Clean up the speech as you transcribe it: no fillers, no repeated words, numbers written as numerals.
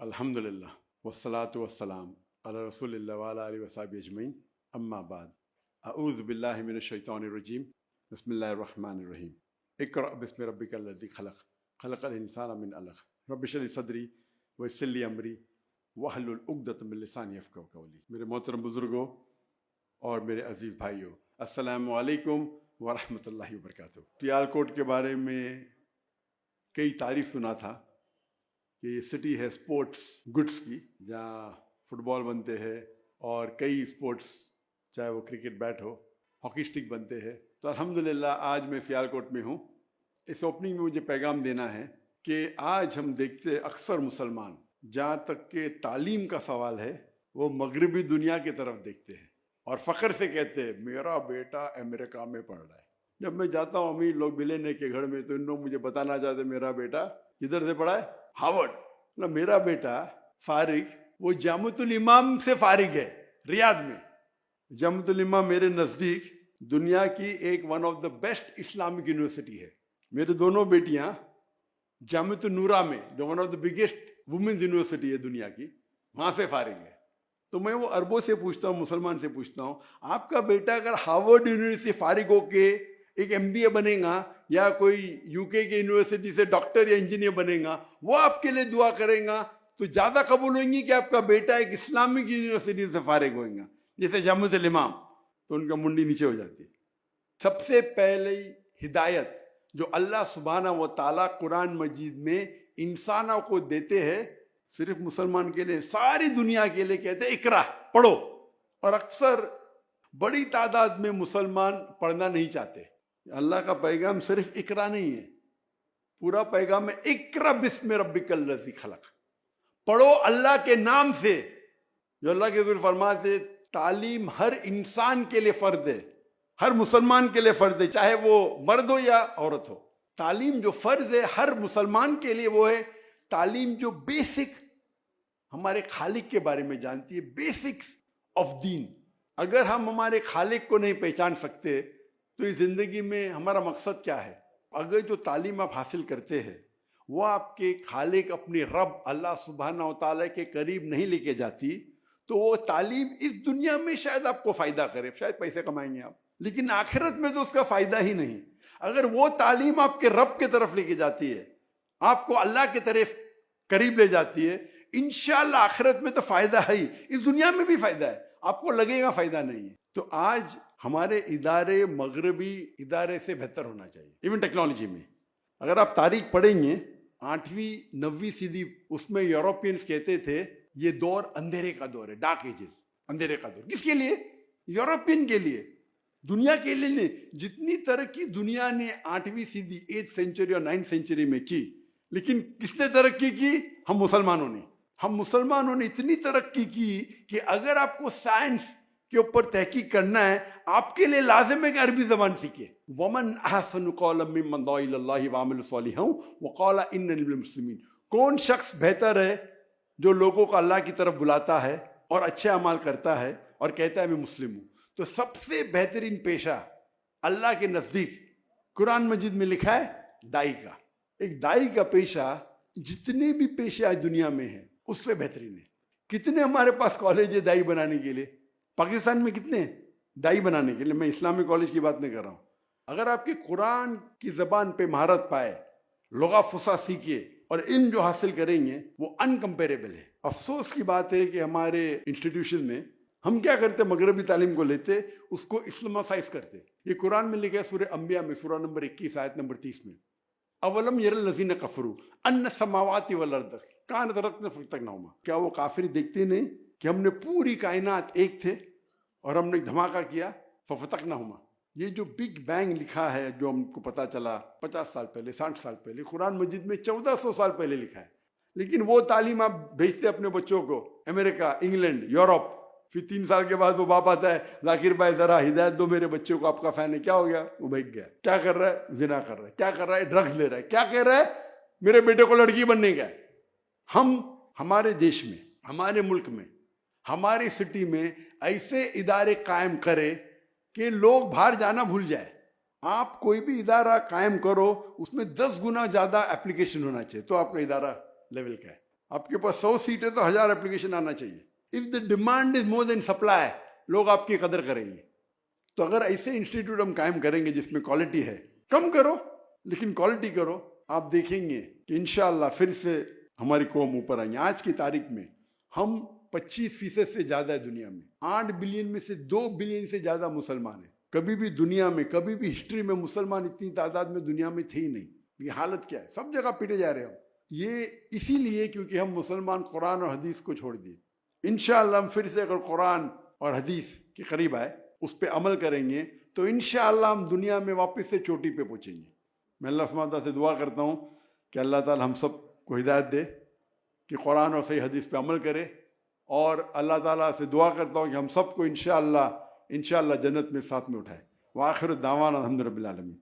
अल्हम्दुलिल्लाह वस्सलातु वस्सलाम अला रसूलिल्लाह व अला आलिहि वसहबिहि अजमईन अम्मा बाद अऊज़ु बिल्लाहि मिनश शैतानिर रजीम बिस्मिल्लाहिर रहमानिर रहीम इक़रा बिस्मि रब्बिकल लज़ी खलक़ खलक़ल इंसाना मिन अलक़ रब्बि इश्रह ली सदरी व यस्सिर ली अमरी वहलुल उक़दतम मिन लिसानी यफ़क़हू क़ौली। मेरे मोहतरम बुज़ुर्गों और मेरे अज़ीज़ भाइयों, अस्सलामु अलैकुम व रहमतुल्लाहि व बरकातुहू। सियालकोट के बारे में कई तारीफ़ सुना था कि ये सिटी है स्पोर्ट्स गुड्स की, जहाँ फुटबॉल बनते हैं और कई स्पोर्ट्स, चाहे वो क्रिकेट बैट हो, हॉकी स्टिक बनते हैं। तो अल्हम्दुलिल्लाह आज मैं सियालकोट में हूँ। इस ओपनिंग में मुझे पैगाम देना है कि आज हम देखते हैं अक्सर मुसलमान, जहाँ तक के तालीम का सवाल है, वो मगरबी दुनिया की तरफ देखते हैं और फ़ख्र से कहते हैं मेरा बेटा अमेरिका में पढ़ रहा है। जब मैं जाता हूँ अमीर लोग बिलेने के घर में, तो इन लोग मुझे बताना चाहते मेरा बेटा किधर से पढ़ा है, हार्वर्ड। मतलब मेरा बेटा फारिग वो जामुतुल इमाम से फारिग है, रियाद में। जामुतुल इमाम मेरे नज़दीक दुनिया की एक one of the best Islamic university है। मेरे दोनों बेटियां जामुतुन नूरा में, जो one of the biggest women's university है दुनिया की, वहां से फारिग है। तो मैं वो अरबों से पूछता हूँ, मुसलमान से पूछता हूँ, आपका बेटा अगर हार्वर्ड यूनिवर्सिटी फारिग होके एक MBA बनेगा या कोई UK के यूनिवर्सिटी से डॉक्टर या इंजीनियर बनेगा, वो आपके लिए दुआ करेगा तो ज़्यादा कबूल होंगी कि आपका बेटा एक इस्लामिक यूनिवर्सिटी से फारिग होगा जैसे जामुतुल इमाम? तो उनका मुंडी नीचे हो जाती है। सबसे पहले हिदायत जो अल्लाह सुब्हाना व ताला कुरान मजीद में इंसानों को देते हैं, सिर्फ मुसलमान के लिए, सारी दुनिया के लिए कहते हैं इकरा, पढ़ो। और अक्सर बड़ी तादाद में मुसलमान पढ़ना नहीं चाहते। अल्लाह का पैगाम सिर्फ इकरा नहीं है, पूरा पैगाम है इकरा बिस्मि रब्बिकल लज़ी खलक़, पढ़ो अल्लाह के नाम से। जो अल्लाह के रसूल फरमाते तालीम हर इंसान के लिए फर्ज है, हर मुसलमान के लिए फर्ज है, चाहे वो मर्द हो या औरत हो। तालीम जो फर्ज है हर मुसलमान के लिए वो है तालीम जो बेसिक हमारे खालिक के बारे में जानती है, बेसिक्स ऑफ दीन। अगर हम हमारे खालिक को नहीं पहचान सकते तो इस जिंदगी में हमारा मकसद क्या है? अगर जो तालीम आप हासिल करते हैं वो आपके खालिक अपने रब अल्लाह सुब्हाना व तआला के करीब नहीं लेके जाती, तो वो तालीम इस दुनिया में शायद आपको फायदा करे, शायद पैसे कमाएंगे आप, लेकिन आखिरत में तो उसका फायदा ही नहीं। अगर वो तालीम आपके रब के तरफ लेके जाती है, आपको अल्लाह के तरफ करीब ले जाती है, इंशाअल्लाह आखिरत में तो फायदा है ही, इस दुनिया में भी फायदा है, आपको लगेगा फायदा नहीं है। तो आज हमारे इदारे मगरबी इदारे से बेहतर होना चाहिए। इवन टेक्नोलॉजी में अगर आप तारीख पढ़ेंगे 8वीं 9वीं सदी, उसमें यूरोपियंस कहते थे ये दौर अंधेरे का दौर है, डार्क एजेस, अंधेरे का दौर। किसके लिए? यूरोपियन के लिए, दुनिया के लिए नहीं। जितनी तरक्की दुनिया ने 8वीं सदी 8th सेंचुरी और 9th सेंचुरी में की, लेकिन किसने तरक्की की? हम मुसलमानों ने। हम मुसलमानों ने इतनी तरक्की की कि अगर आपको साइंस के ऊपर तहकीक करना है, आपके लिए लाजिम है कि अरबी जबान सीखे। वमन अहसनु कौलन मिम्मन दुआ इलल्लाहि व अमिल सालिहान व क़ाला इन्ननी मिनल मुस्लिमीन। कौन शख्स बेहतर है जो लोगों को अल्लाह की तरफ बुलाता है और अच्छे अमाल करता है और कहता है मैं मुस्लिम हूँ? तो सबसे बेहतरीन पेशा अल्लाह के नज़दीक कुरान मजीद में लिखा है दाई का। एक दाई का पेशा जितने भी पेशे आज दुनिया में हैं उससे बेहतरीन है। कितने हमारे पास कॉलेज है दाई बनाने के लिए? पाकिस्तान में कितने दाई बनाने के लिए? मैं इस्लामिक कॉलेज की बात नहीं कर रहा हूँ। अगर आपके कुरान की ज़बान पे महारत पाए, लुग़ा फुसा सीखे और इन जो हासिल करेंगे वो अनकम्पेरेबल है। अफसोस की बात है कि हमारे इंस्टीट्यूशन में हम क्या करते, मगरबी तालीम को लेते, उसको इस्लामाइज करते। ये कुरान में लिखा है सूरह अंबिया में, सूरह नंबर 21 आयत नंबर 30 में, अवलम यरल लज़ीना कफ़रू अन्न समावाति वल अर्द कानत रत्न फतकनाहुमा। क्या वो काफिर देखते नहीं कि हमने पूरी कायनात एक थे और हमने धमाका किया, फतकनाहुमा। ये जो बिग बैंग लिखा है, जो हमको पता चला 50 साल पहले, 60 साल पहले, कुरान मजीद में 1400 साल पहले लिखा है। लेकिन वो तालीम आप भेजते अपने बच्चों को अमेरिका, इंग्लैंड, यूरोप, फिर 3 साल के बाद वो बाप आता है, जाकिर भाई जरा हिदायत दो मेरे बच्चों को, आपका फैन है। क्या हो गया? वो भाग गया। क्या कर रहा है? जिना कर रहा है। क्या कर रहा है? ड्रग्स ले रहा है। क्या कह रहा है? मेरे बेटे को लड़की बनने का है। हम हमारे देश में, हमारे मुल्क में, हमारी सिटी में ऐसे इदारे कायम करें कि लोग बाहर जाना भूल जाए। आप कोई भी इदारा कायम करो, उसमें 10 गुना ज्यादा एप्लीकेशन होना चाहिए, तो आपका इदारा लेवल का है। آپ کے پاس 100 سیٹ ہے تو 1000 اپلیکیشن آنا چاہیے. If the demand is more than supply, لوگ آپ کی قدر کریں گے. تو اگر ایسے انسٹیٹیوٹ ہم قائم کریں گے جس میں کوالٹی ہے، کم کرو لیکن کوالٹی کرو، آپ دیکھیں گے کہ انشاءاللہ پھر سے ہماری قوم اوپر آئیں گے. آج کی تاریخ میں ہم 25% سے زیادہ ہے دنیا میں. 8 بلین میں سے 2 بلین سے زیادہ مسلمان ہیں. کبھی بھی دنیا میں، کبھی بھی ہسٹری میں مسلمان اتنی تعداد میں دنیا میں تھے ہی نہیں. یہ حالت کیا ہے؟ سب جگہ پیٹے جا رہے ہم. یہ اسی لیے کیونکہ ہم مسلمان قرآن اور حدیث کو چھوڑ دیے. انشاءاللہ ہم پھر سے اگر قرآن اور حدیث کے قریب آئے، اس پہ عمل کریں گے، تو انشاءاللہ ہم دنیا میں واپس سے چوٹی پہ پہنچیں گے. میں اللہ سبحانہ تعالیٰ سے دعا کرتا ہوں کہ اللہ تعالیٰ ہم سب کو ہدایت دے کہ قرآن اور صحیح حدیث پہ عمل کرے، اور اللہ تعالیٰ سے دعا کرتا ہوں کہ ہم سب کو انشاءاللہ جنت میں ساتھ میں اٹھائے. وآخر الدعوانا الحمد للہ رب العالمین.